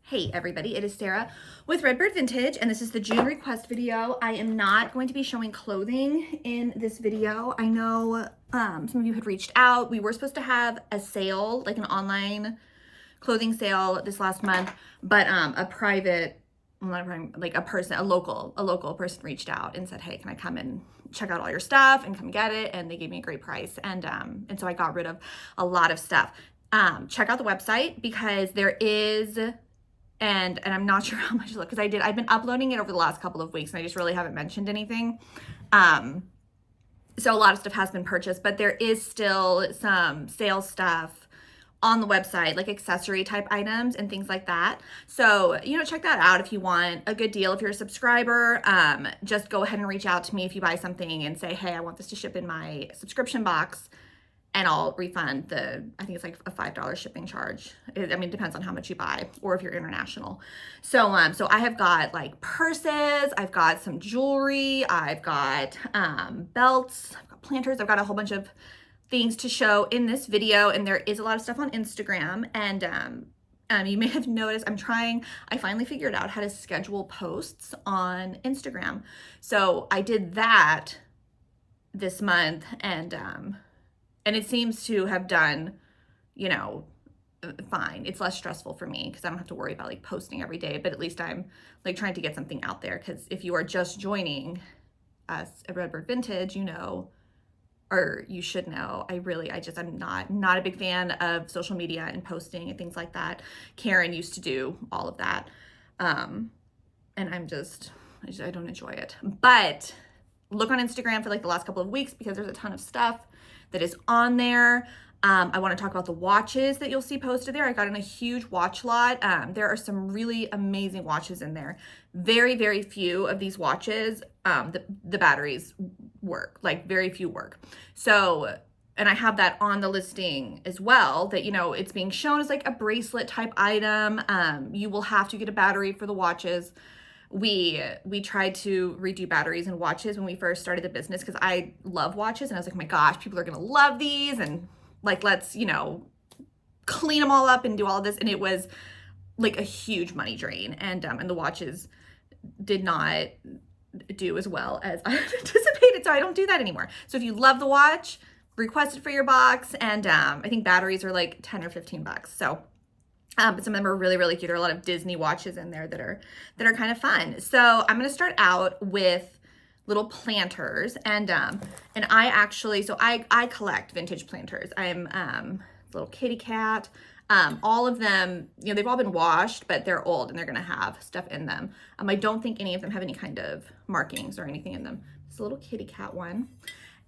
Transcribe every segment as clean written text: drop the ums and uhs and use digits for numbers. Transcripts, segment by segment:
Hey everybody, it is Sarah with Redbird Vintage, and this is the June request video. I am not going to be showing clothing in this video. I know some of you had reached out. We were supposed to have a sale, like an online clothing sale this last month, but a local person reached out and said, hey, can I come and check out all your stuff and come get it? And they gave me a great price. And so I got rid of a lot of stuff. Check out the website because there is, and I'm not sure how much, because I've been uploading it over the last couple of weeks and I just really haven't mentioned anything. So a lot of stuff has been purchased, but there is still some sales stuff on the website, like accessory type items and things like that. So, check that out if you want a good deal. If you're a subscriber, just go ahead and reach out to me if you buy something and say, hey, I want this to ship in my subscription box, and I'll refund I think it's like a $5 shipping charge. It depends on how much you buy or if you're international. So I have got like purses, I've got some jewelry, I've got belts, I've got planters, I've got a whole bunch of things to show in this video, and there is a lot of stuff on Instagram. And you may have noticed I finally figured out how to schedule posts on Instagram. So I did that this month, and it seems to have done, fine. It's less stressful for me because I don't have to worry about like posting every day, but at least I'm like trying to get something out there. Because if you are just joining us at Redbird Vintage, or you should know, I'm not a big fan of social media and posting and things like that. Karen used to do all of that. And I don't enjoy it. But look on Instagram for like the last couple of weeks because there's a ton of stuff that is on there. I want to talk about the watches that you'll see posted there. I got in a huge watch lot. There are some really amazing watches in there. Very, very few of these watches, the batteries work, like very few work. So, and I have that on the listing as well, that, it's being shown as like a bracelet type item. You will have to get a battery for the watches. We tried to redo batteries and watches when we first started the business because I love watches, and I was like, oh my gosh, people are gonna love these, and like, let's, clean them all up and do all of this. And it was like a huge money drain, and the watches did not do as well as I anticipated, so I don't do that anymore. So if you love the watch, request it for your box, and I think batteries are like 10 or 15 bucks. So but some of them are really, really cute. There are a lot of Disney watches in there that are kind of fun. So I'm going to start out with little planters, and I collect vintage planters. I'm little kitty cat. All of them, they've all been washed, but they're old and they're going to have stuff in them. I don't think any of them have any kind of markings or anything in them. It's a little kitty cat one.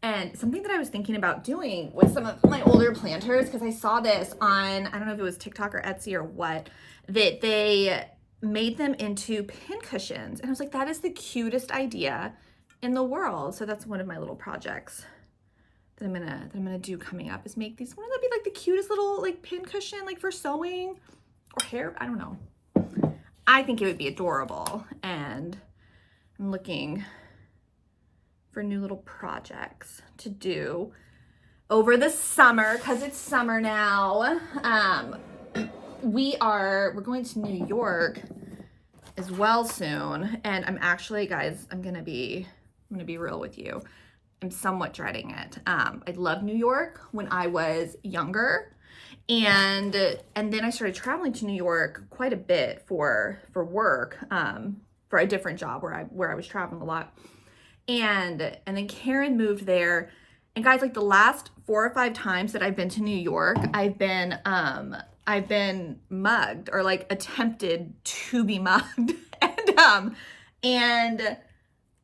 And something that I was thinking about doing with some of my older planters, because I saw this on, I don't know if it was TikTok or Etsy or what, that they made them into pin cushions. And I was like, that is the cutest idea in the world. So that's one of my little projects that I'm gonna do coming up, is make these. Wouldn't that be like the cutest little like pin cushion, like for sewing or hair? I don't know. I think it would be adorable, and I'm looking for new little projects to do over the summer, because it's summer now. We're going to New York as well soon, and I'm actually, guys, I'm gonna be real with you. I'm somewhat dreading it. I loved New York when I was younger, and then I started traveling to New York quite a bit for work, for a different job where I was traveling a lot. And then Karen moved there, and guys, like the last 4 or 5 times that I've been to New York, I've been mugged, or like attempted to be mugged. And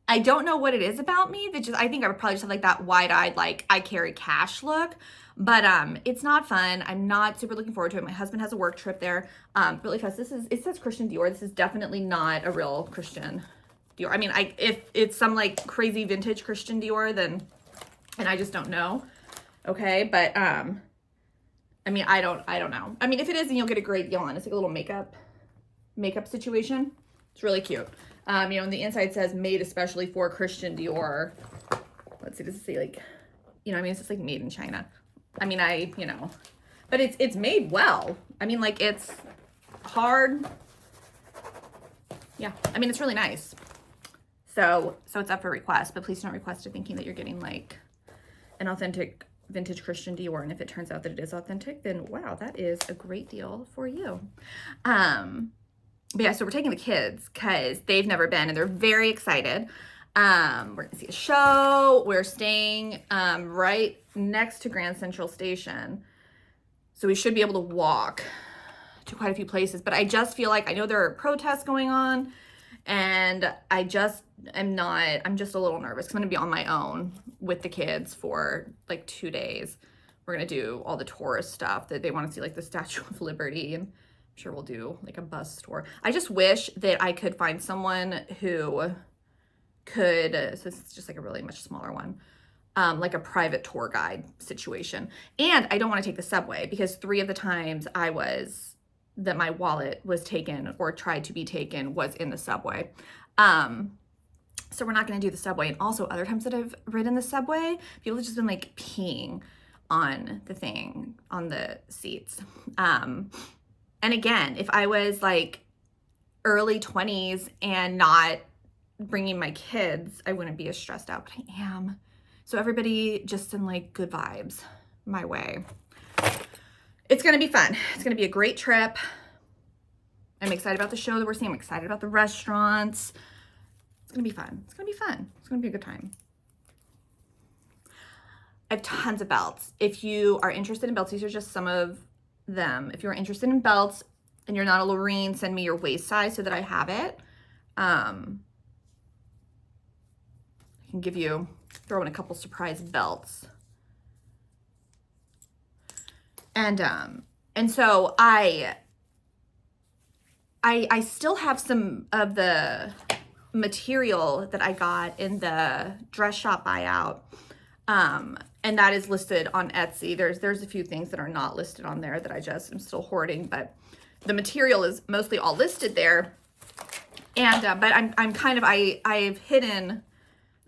I don't know what it is about me that I think I would probably just have like that wide-eyed, like I carry cash look, but it's not fun. I'm not super looking forward to it. My husband has a work trip there. Really fast. It says Christian Dior. This is definitely not a real Christian Dior. I mean, if it's some like crazy vintage Christian Dior, then, and I just don't know. Okay. But, I don't know. I mean, if it is, then you'll get a great deal on it. It's like a little makeup situation. It's really cute. And the inside says made especially for Christian Dior. Let's see, does it say like, it's just like made in China. But it's made well. I mean, like, it's hard Yeah, I mean, it's really nice. So it's up for request, but please don't request it thinking that you're getting like an authentic vintage Christian Dior. And if it turns out that it is authentic, then wow, that is a great deal for you. But yeah, so we're taking the kids because they've never been and they're very excited. We're gonna see a show. We're staying right next to Grand Central Station. So we should be able to walk to quite a few places, but I just feel like, I know there are protests going on and I'm just a little nervous. I'm gonna be on my own with the kids for like 2 days. We're gonna do all the tourist stuff that they wanna see, like the Statue of Liberty, and I'm sure we'll do like a bus tour. I just wish that I could find someone who could, so it's just like a really much smaller one, like a private tour guide situation. And I don't want to take the subway because 3 of the times that my wallet was taken or tried to be taken was in the subway. So we're not going to do the subway. And also other times that I've ridden the subway, people have just been like peeing on the seats. And again, if I was like early 20s and not bringing my kids, I wouldn't be as stressed out, but I am. So everybody just send like good vibes my way. It's going to be fun. It's going to be a great trip. I'm excited about the show that we're seeing. I'm excited about the restaurants. It's going to be fun. It's going to be fun. It's going to be a good time. I have tons of belts. If you are interested in belts, these are just some of them. If you're interested in belts and you're not a Lorene, send me your waist size so that I have it. I can throw in a couple surprise belts. And so I still have some of the material that I got in the dress shop buyout. And that is listed on Etsy. There's a few things that are not listed on there that I just am still hoarding, but the material is mostly all listed there. And, but I've hidden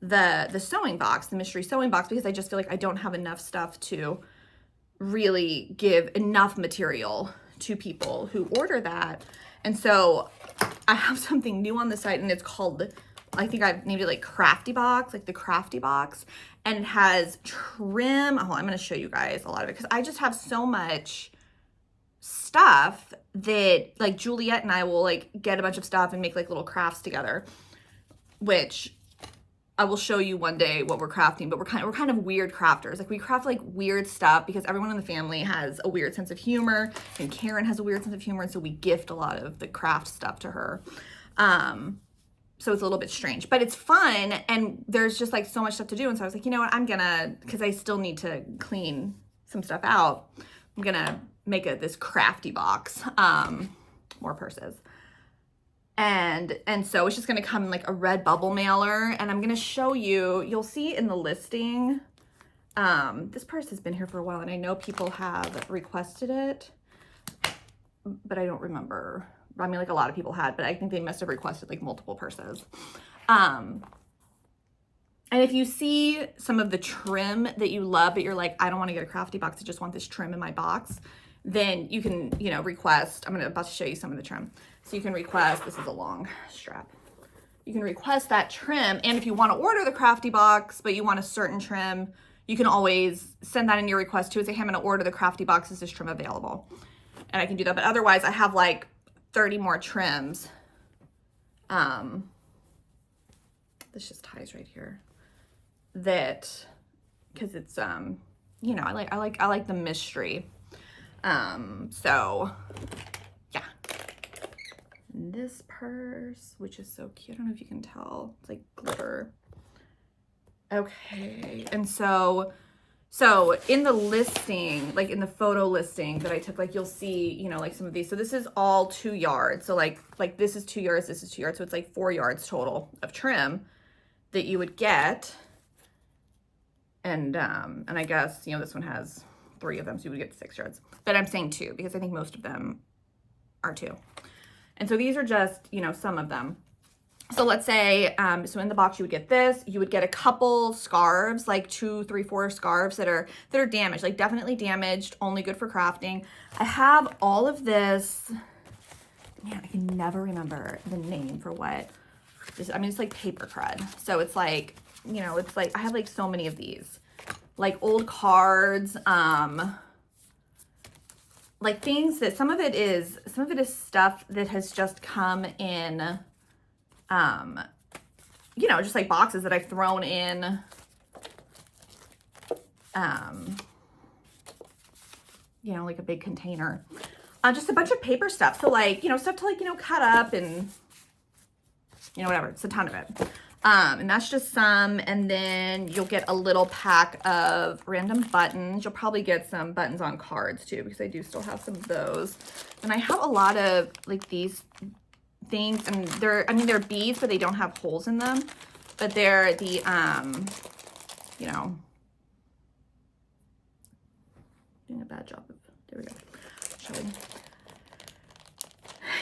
the sewing box, the mystery sewing box, because I just feel like I don't have enough stuff to really give enough material to people who order that. And so I have something new on the site, and it's called, I think I've named it like Crafty Box, like the Crafty Box. And it has trim. Oh, I'm going to show you guys a lot of it because I just have so much stuff that like Juliet and I will like get a bunch of stuff and make like little crafts together, which I will show you one day what we're crafting. But we're kind of weird crafters. Like we craft like weird stuff because everyone in the family has a weird sense of humor, and Karen has a weird sense of humor, and so we gift a lot of the craft stuff to her. So it's a little bit strange, but it's fun, and there's just like so much stuff to do. And so I was like, you know what, because I still need to clean some stuff out, I'm gonna make this crafty box, more purses. And so it's just gonna come in like a red bubble mailer, and I'm gonna show you, you'll see in the listing, this purse has been here for a while, and I know people have requested it, but I don't remember. I mean, like a lot of people had, but I think they must have requested like multiple purses. And if you see some of the trim that you love, but you're like, I don't want to get a crafty box, I just want this trim in my box, then you can, request. I'm about to show you some of the trim. So you can request, this is a long strap. You can request that trim. And if you want to order the crafty box, but you want a certain trim, you can always send that in your request too. Say, hey, I'm going to order the crafty box. Is this trim available? And I can do that. But otherwise, I have like 30 more trims. This just ties right here. That, because it's I like the mystery. So yeah. And this purse, which is so cute. I don't know if you can tell. It's like glitter. Okay. And so in the listing, like in the photo listing that I took, like you'll see, like some of these. So this is all 2 yards. So like this is 2 yards, this is 2 yards. So it's like 4 yards total of trim that you would get. And I guess, this one has 3 of them, so you would get 6 yards. But I'm saying 2 because I think most of them are 2. And so these are just, some of them. So let's say, so in the box you would get this, you would get a couple scarves, like 2, 3, 4 scarves that are damaged, like definitely damaged, only good for crafting. I have all of this man, I can never remember the name for what this, I mean, it's like paper crud. So it's like, you know, it's like, I have like so many of these, like old cards, like things that some of it is stuff that has just come in, you know, just like boxes that I've thrown in, you know, like a big container, just a bunch of paper stuff. So like, you know, stuff to like, you know, cut up and, you know, whatever. It's a ton of it. And that's just some. And then you'll get a little pack of random buttons. You'll probably get some buttons on cards too, because I do still have some of those. And I have a lot of like these things, and they're, I mean, they're beads, but they don't have holes in them. But they're the, you know, doing a bad job of, there we go, showing.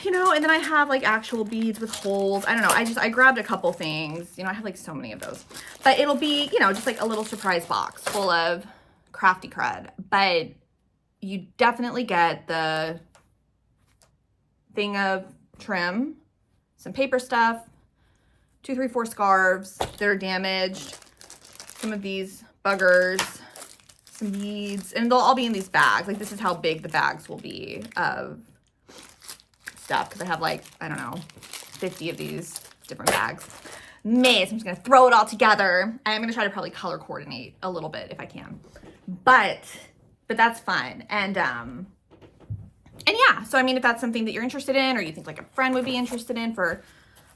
You know, and then I have like actual beads with holes. I don't know. I grabbed a couple things. You know, I have like so many of those. But it'll be, you know, just like a little surprise box full of crafty crud. But you definitely get the thing of trim, some paper stuff, 2, 3, 4 scarves that are damaged, some of these buggers, some beads, and they'll all be in these bags. Like this is how big the bags will be of stuff, because I have like, I don't know, 50 of these different bags. Maze, I'm just gonna throw it all together. I'm gonna try to probably color coordinate a little bit if I can. But that's fun. And yeah, so I mean, if that's something that you're interested in, or you think like a friend would be interested in for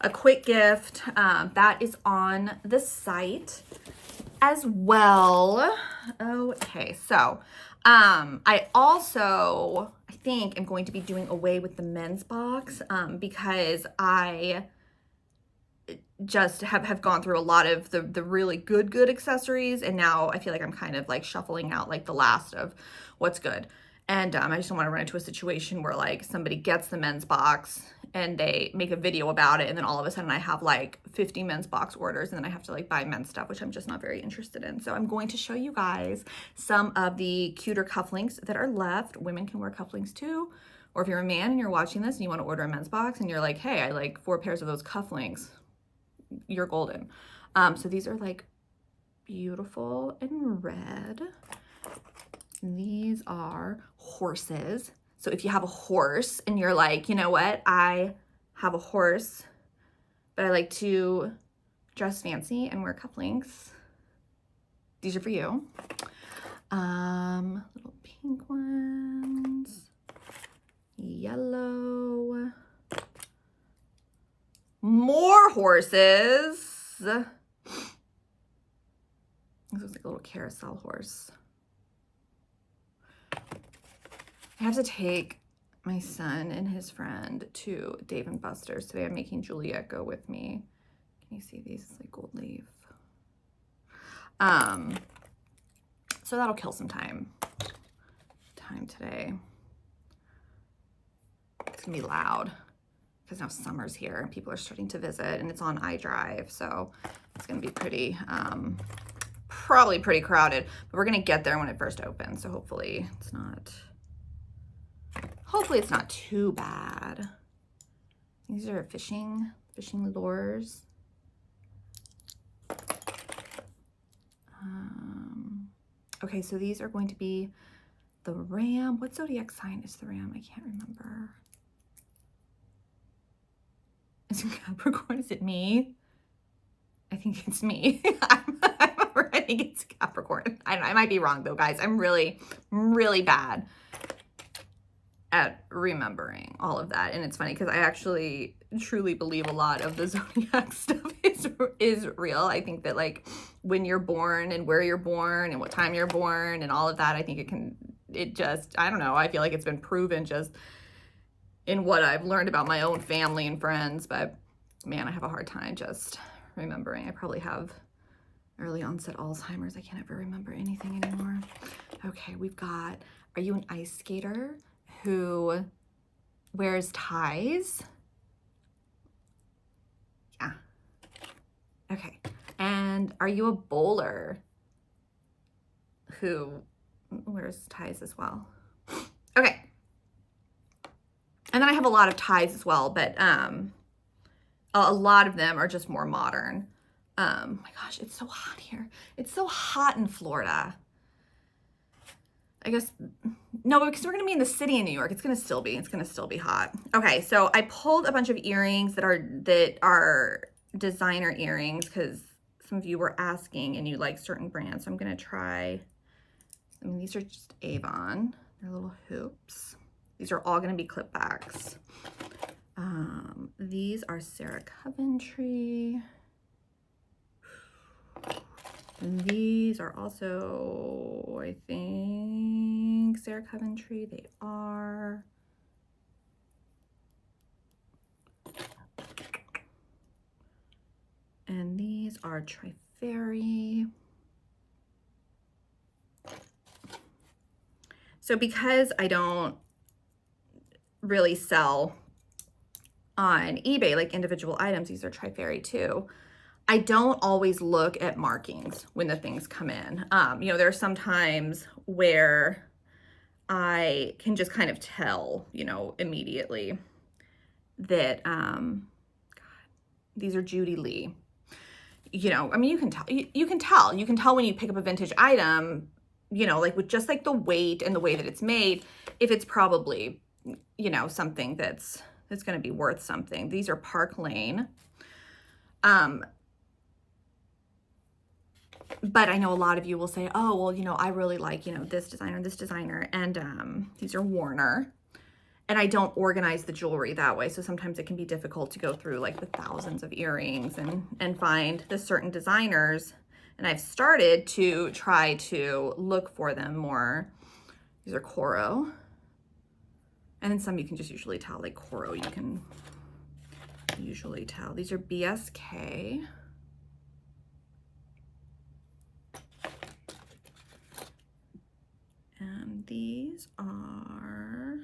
a quick gift, that is on the site as well. Okay, so I also, I think I'm going to be doing away with the men's box, because I just have gone through a lot of the really good accessories, and now I feel like I'm kind of like shuffling out like the last of what's good. And I just don't want to run into a situation where like somebody gets the men's box and they make a video about it, and then all of a sudden I have like 50 men's box orders, and then I have to like buy men's stuff, which I'm just not very interested in. So I'm going to show you guys some of the cuter cufflinks that are left. Women can wear cufflinks too. Or if you're a man and you're watching this and you want to order a men's box and you're like, hey, I like 4 pairs of those cufflinks, you're golden. So these are like beautiful and red. These are horses. So if you have a horse and you're like, you know what, I have a horse, but I like to dress fancy and wear cufflinks, these are for you. Little pink ones, yellow, more horses. This looks like a little carousel horse. I have to take my son and his friend to Dave & Buster's today. I'm making Juliet go with me. Can you see these? It's like gold leaf. So that'll kill some time today. It's gonna be loud because now summer's here and people are starting to visit, and it's on iDrive, so it's gonna be pretty, probably pretty crowded, but we're gonna get there when it first opens, so hopefully it's not too bad. These are fishing lures. Okay, so these are going to be the ram. What zodiac sign is the ram? I can't remember. Is it Capricorn? Is it me? I think it's me. I think it's Capricorn. I don't know. I might be wrong though, guys. I'm really, really bad at remembering all of that. And it's funny because I actually truly believe a lot of the zodiac stuff is real. I think that like when you're born and where you're born and what time you're born and all of that, I think I don't know. I feel like it's been proven just in what I've learned about my own family and friends, but man, I have a hard time just remembering. I probably have early onset Alzheimer's. I can't ever remember anything anymore. Okay, we've got, are you an ice skater who wears ties? Yeah. Okay. And are you a bowler who wears ties as well? Okay. And then I have a lot of ties as well, but a lot of them are just more modern. My gosh, it's so hot here. It's so hot in Florida. I guess, no, because we're going to be in the city in New York. It's going to still be hot. Okay, so I pulled a bunch of earrings that are designer earrings because some of you were asking and you like certain brands. So I'm going to try, I mean, these are just Avon. They're little hoops. These are all going to be clip backs. These are Sarah Coventry. And these are also, I think, Sarah Coventry. They are. And these are Trifairy. So because I don't really sell on eBay like individual items, these are Trifairy too. I don't always look at markings when the things come in. You know, there are some times where I can just kind of tell, you know, immediately that, God, these are Judy Lee. You know, I mean, you can tell, you can tell when you pick up a vintage item, you know, like with just like the weight and the way that it's made, if it's probably, you know, something that's going to be worth something. These are Park Lane. But I know a lot of you will say, oh, well, you know, I really like, you know, this designer, and these are Warner. And I don't organize the jewelry that way. So sometimes it can be difficult to go through like the thousands of earrings and find the certain designers. And I've started to try to look for them more. These are Coro. And then some you can just usually tell, like Coro, you can usually tell. These are BSK. And these are,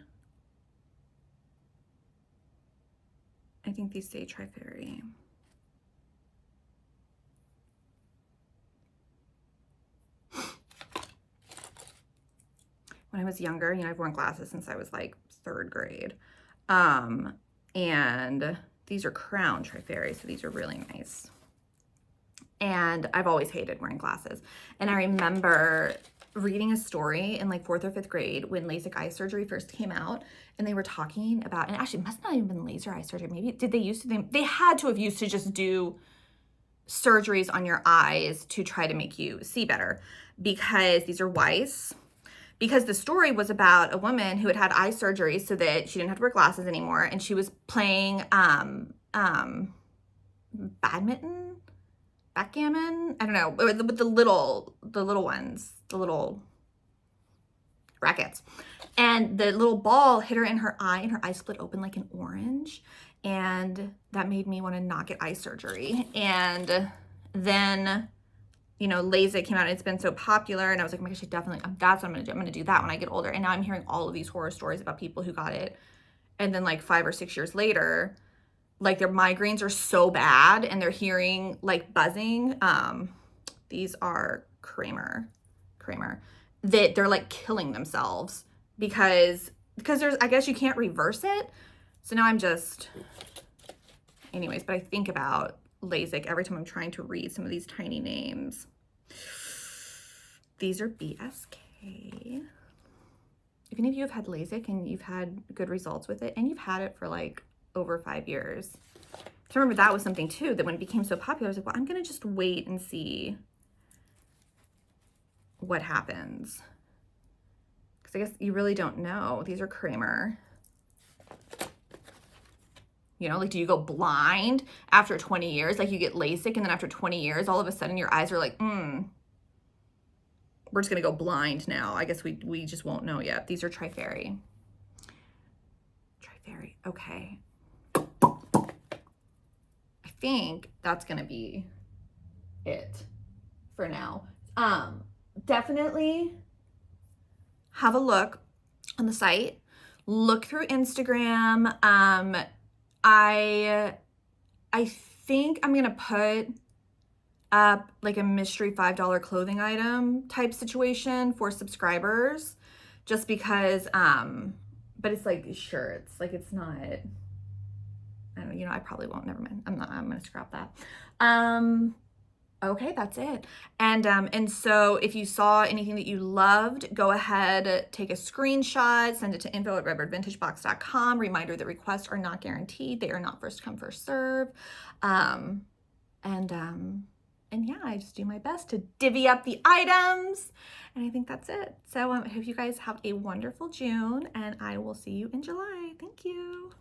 I think these say Trifairy. When I was younger, you know, I've worn glasses since I was like 3rd grade. And these are Crown Trifairy, so these are really nice. And I've always hated wearing glasses. And I remember reading a story in like 4th or 5th grade when LASIK eye surgery first came out, and they were talking about, and actually it must not even been laser eye surgery. Maybe did they used to, they had to have used to just do surgeries on your eyes to try to make you see better, because these are Weiss. Because the story was about a woman who had had eye surgery so that she didn't have to wear glasses anymore, and she was playing badminton, backgammon, I don't know, with the little ones, the little rackets. And the little ball hit her in her eye, and her eye split open like an orange. And that made me want to not get eye surgery. And then, you know, LASIK came out, and it's been so popular. And I was like, oh my gosh, that's what I'm going to do. I'm going to do that when I get older. And now I'm hearing all of these horror stories about people who got it. And then like 5 or 6 years later, like their migraines are so bad and they're hearing like buzzing. These are Kramer, that they're like killing themselves because there's, I guess you can't reverse it. So now I'm just, anyways, but I think about LASIK every time I'm trying to read some of these tiny names. These are BSK. If any of you have had LASIK and you've had good results with it, and you've had it for like over 5 years. So remember, that was something too, that when it became so popular, I was like, well, I'm going to just wait and see what happens. Because I guess you really don't know. These are Kramer. You know, like, do you go blind after 20 years? Like, you get LASIK, and then after 20 years, all of a sudden your eyes are like, we're just going to go blind now. I guess we just won't know yet. These are Trifairy. Okay. I think that's going to be it for now. Definitely have a look on the site. Look through Instagram. I think I'm going to put up like a mystery $5 clothing item type situation for subscribers, just because but it's like shirts, like it's not, I don't know, you know, I probably won't, never mind. I'm gonna scrap that. Okay, that's it. And so if you saw anything that you loved, go ahead, take a screenshot, send it to info@redbirdvintagebox.com. Reminder that requests are not guaranteed. They are not first come, first serve. Um, and yeah, I just do my best to divvy up the items. And I think that's it. So I hope you guys have a wonderful June, and I will see you in July. Thank you.